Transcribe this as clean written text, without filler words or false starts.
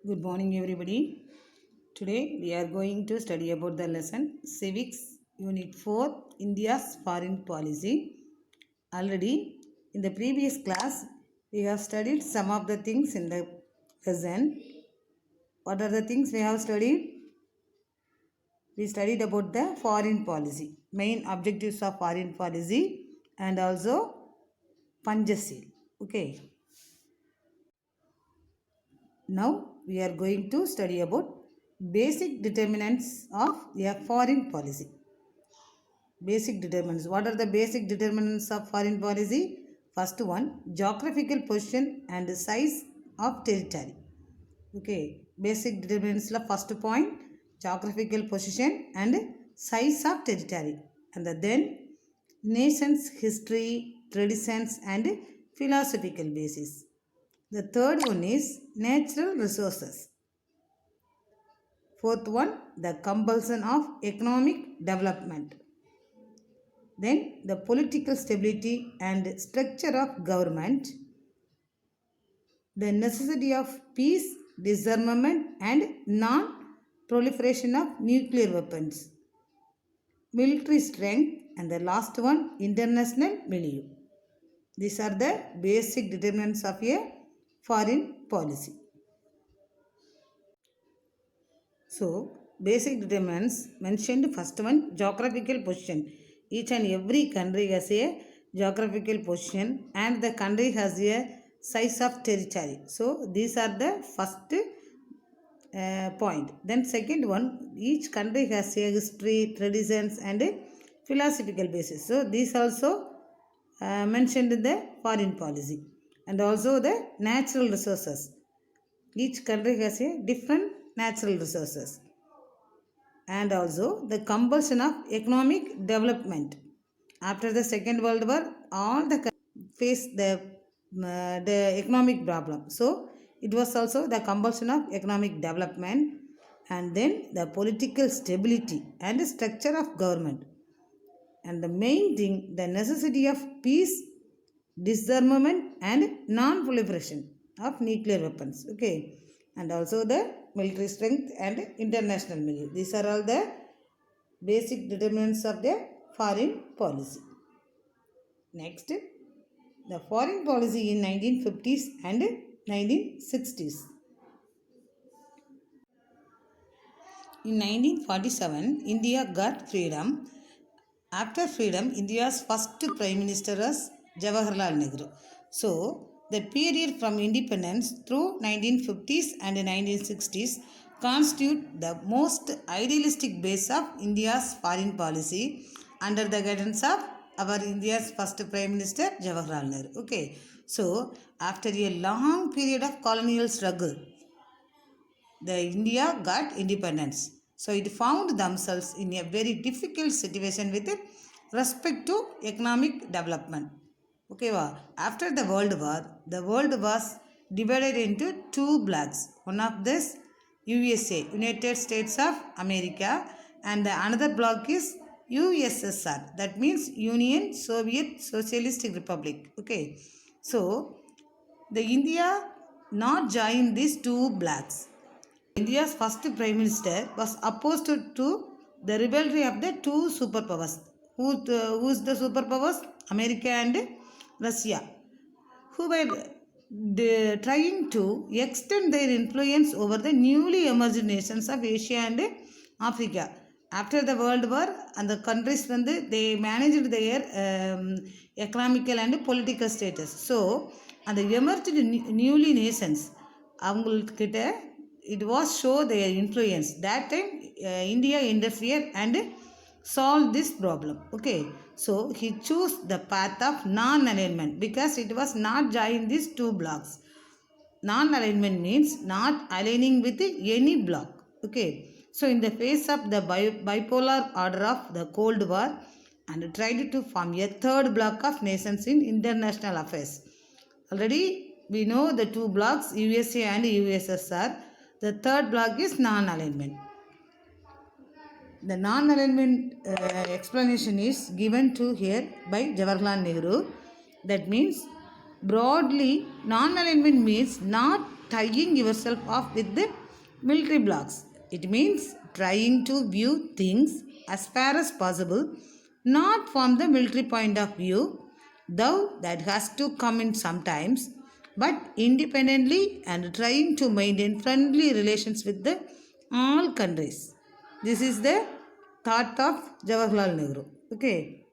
Good morning, everybody. Today we are going to study about the lesson Civics Unit 4 India's Foreign Policy. Already in the previous class we have studied some of the things in the lesson. What are the things we have studied? We studied about the foreign policy, main objectives of foreign policy, and also Panchasheel. Okay. Now we are going to study about basic determinants of a foreign policy. Basic determinants. What are the basic determinants of foreign policy? First one, geographical position and size of territory. Okay, basic determinants la first point, geographical position and size of territory. And then nation's history, traditions and philosophical basis. The third one is natural resources. Fourth one, the compulsion of economic development. Then the political stability and structure of government. The necessity of peace, disarmament and non-proliferation of nuclear weapons. Military strength, and the last one, international milieu. These are the basic determinants of a foreign policy. So, basic determinants mentioned, first one, geographical position. Each and every country has a geographical position and the country has a size of territory. So, these are the first point. Then second one, each country has a history, traditions and a philosophical basis. So, these also mentioned in the foreign policy. And also the natural resources. Each country has a different natural resources. And also the compulsion of economic development. After the Second World War, all the countries faced the economic problem. So, it was also the compulsion of economic development, and then the political stability and structure of government. And the main thing, the necessity of peace, disarmament and non-proliferation of nuclear weapons. Okay. And also the military strength and international milieu. These are all the basic determinants of the foreign policy. Next, the foreign policy in 1950s and 1960s. In 1947, India got freedom. After freedom, India's first Prime Minister was Jawaharlal Nehru. So, the period from independence through 1950s and 1960s constitute the most idealistic base of India's foreign policy under the guidance of our India's first Prime Minister Jawaharlal Nehru. Okay. So, after a long period of colonial struggle, the India got independence. So it found themselves in a very difficult situation with respect to economic development. Okay, after the world was divided into two blocks. One of this USA, United States of America, and the another block is USSR. That means Union Soviet Socialistic Republic. Okay, so the India not joined these two blocks. India's first Prime Minister was opposed to the rivalry of the two superpowers. Who's the superpowers? America and Russia, who were trying to extend their influence over the newly emerged nations of Asia and Africa. After the World War, and the countries they managed their economical and political status. So, and the emerged newly nations, அவங்கக்கிட்ட it was show their influence. That time India interfered and solved this problem. Okay, so he chose the path of non-alignment because it was not joining these two blocks. Non-alignment means not aligning with any block. Okay, so in the face of the bipolar order of the Cold War, and tried to form a third block of nations in international affairs. Already we know the two blocks, USA and USSR. The third block is non-alignment. The non-alignment explanation is given to here by Jawaharlal Nehru. That means Broadly, non-alignment means not tying yourself off with the military blocks. It means trying to view things as far as possible, not from the military point of view, though that has to come in sometimes, but independently and trying to maintain friendly relations with the all countries. This is the thought of Jawaharlal Nehru. Okay.